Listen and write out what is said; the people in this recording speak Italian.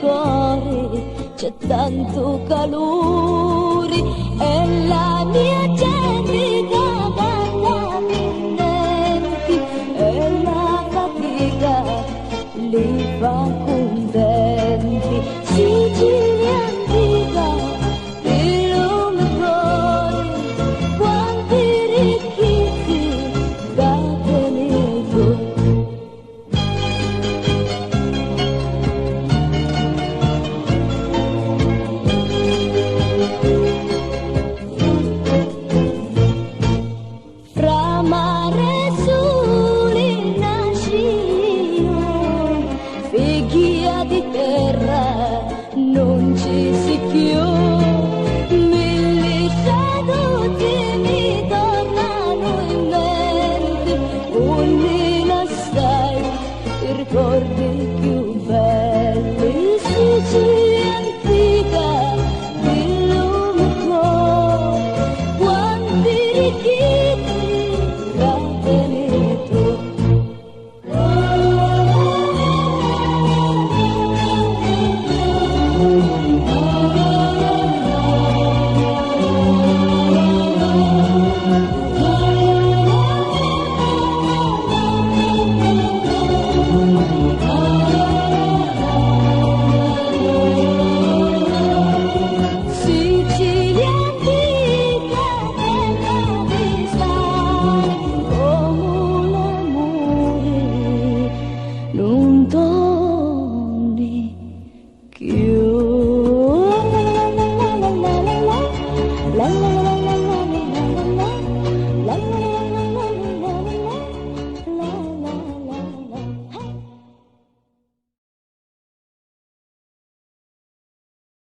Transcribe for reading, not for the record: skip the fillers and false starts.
cuore c'è tanto calore e la mia gente canta vincenti e la fatica li fa contenti. Sicilia antica, il mio cuore, quanti ricchezze da tenere tu. Fra mare e sole nascino, figlia di terra non ci si più, mille caduti mi tornano in mente, ogni assai ricordi